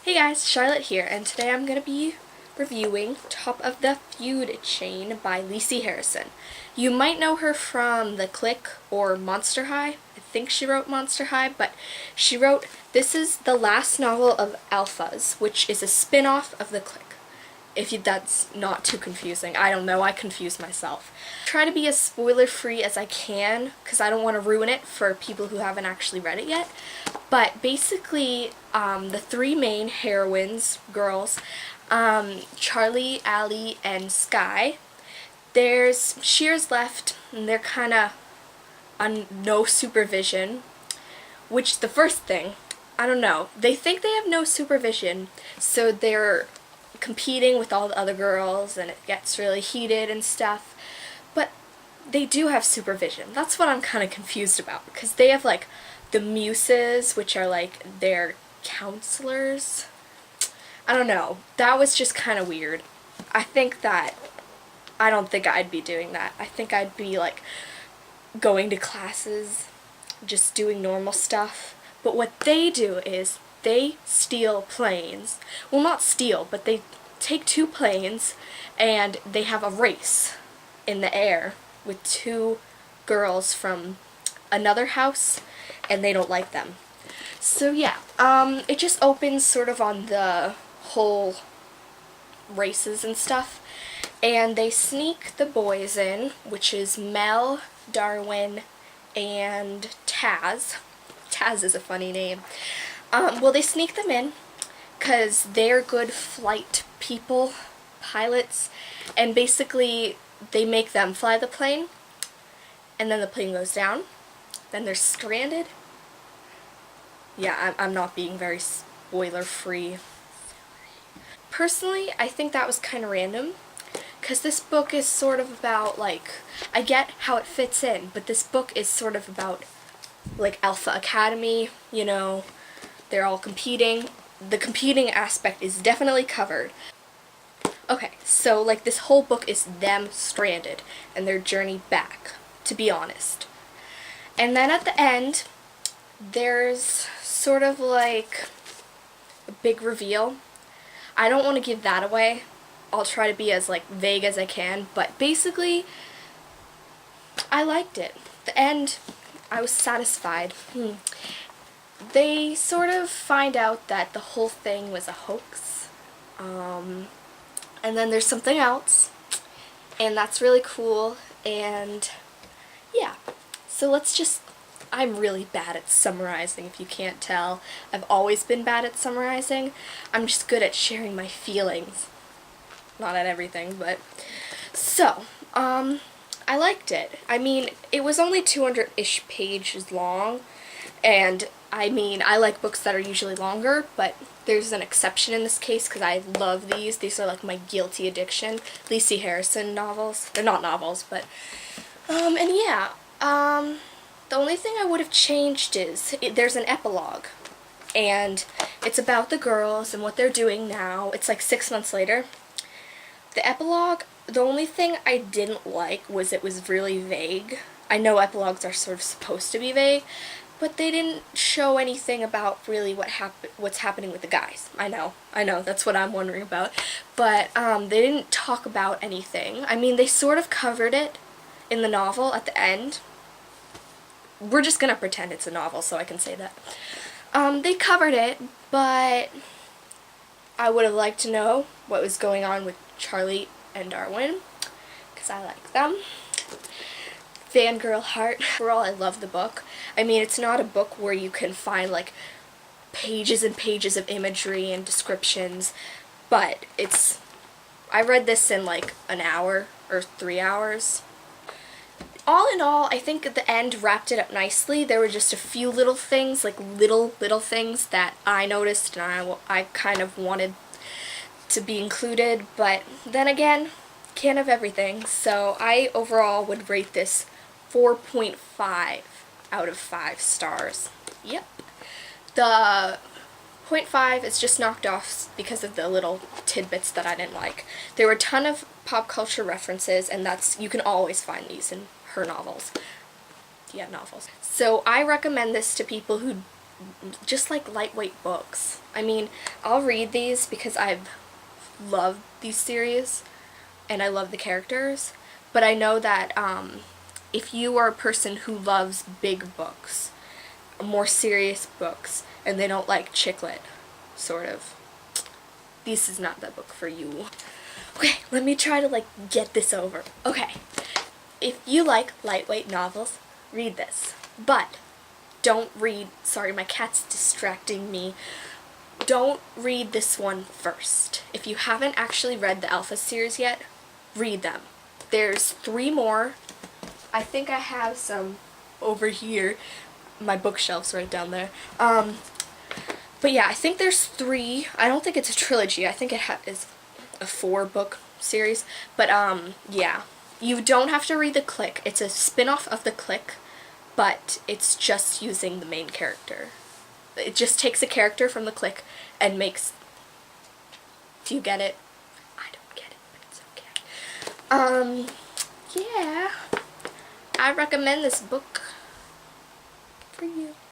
Hey guys, Charlotte here, and today I'm going to be reviewing Top of the Feud Chain by Lisi Harrison. You might know her from The Click or Monster High. I think she wrote Monster High, but she wrote, this is the last novel of Alphas, which is a spin-off of The Click. That's not too confusing. I don't know, I confuse myself. Try to be as spoiler-free as I can, because I don't want to ruin it for people who haven't actually read it yet. But basically, the three main heroines, girls, Charlie, Allie, and Sky, there's Shears left, and they're kind of on no supervision, which the first thing, I don't know, they think they have no supervision, so they're competing with all the other girls, and it gets really heated and stuff, but they do have supervision. That's what I'm kind of confused about, because they have, like, the muses, which are, like, their counselors. I don't know. That was just kind of weird. I don't think I'd be doing that. I think I'd be, like, going to classes, just doing normal stuff. But what they do is they steal planes. Well, not steal, but they take two planes and they have a race in the air with two girls from another house, and they don't like them. So yeah, it just opens sort of on the whole races and stuff, and they sneak the boys in, which is Mel, Darwin, and Taz. Taz is a funny name. Well, they sneak them in because they're good flight people, pilots, and basically they make them fly the plane, and then the plane goes down, then they're stranded. Yeah, I'm not being very spoiler-free. Personally, I think that was kind of random, because this book is sort of about, like, I get how it fits in, but this book is sort of about, like, Alpha Academy, you know, they're all competing. The competing aspect is definitely covered. Okay, so, like, this whole book is them stranded, and their journey back, to be honest. And then at the end, there's sort of like a big reveal. I don't want to give that away. I'll try to be as, like, vague as I can, but basically, I liked it. The end, I was satisfied. They sort of find out that the whole thing was a hoax, and then there's something else, and that's really cool, and yeah. So I'm really bad at summarizing, if you can't tell. I've always been bad at summarizing. I'm just good at sharing my feelings. Not at everything, but... So, I liked it. I mean, it was only 200-ish pages long, and I mean, I like books that are usually longer, but there's an exception in this case because I love these. These are like my guilty addiction. Lisi Harrison novels. They're not novels, but... and yeah, the only thing I would have changed is there's an epilogue, and it's about the girls and what they're doing now. It's like 6 months later. The epilogue, the only thing I didn't like was it was really vague. I know epilogues are sort of supposed to be vague, but they didn't show anything about really what's happening with the guys. I know, that's what I'm wondering about. But they didn't talk about anything. I mean, they sort of covered it in the novel at the end. We're just gonna pretend it's a novel so I can say that. They covered it, but I would have liked to know what was going on with Charlie and Darwin, because I like them. Fangirl heart. Overall, I love the book. I mean, it's not a book where you can find, like, pages and pages of imagery and descriptions, but I read this in, like, an hour or 3 hours. All in all, I think at the end wrapped it up nicely. There were just a few little things, like little things that I noticed and I kind of wanted to be included, but then again, can't have everything. So I overall would rate this 4.5 out of 5 stars. Yep. The 0.5 is just knocked off because of the little tidbits that I didn't like. There were a ton of pop culture references, and you can always find these in her novels. Yeah, novels. So I recommend this to people who just like lightweight books. I mean, I'll read these because I've loved these series and I love the characters, but I know that if you are a person who loves big books, more serious books, and they don't like chick lit, sort of, this is not the book for you. Okay, let me try to like get this over. Okay, if you like lightweight novels, read this, but don't read, sorry, my cat's distracting me. Don't read this one first. If you haven't actually read the Alpha series yet, read them. There's 3 more. I think I have some over here. My bookshelf's right down there. But yeah, I think there's 3. I don't think it's a trilogy. I think it is a 4-book series. But yeah, you don't have to read The Click. It's a spin-off of The Click, but it's just using the main character. It just takes a character from The Click and makes... Do you get it? I don't get it, but it's okay. Yeah. I recommend this book for you.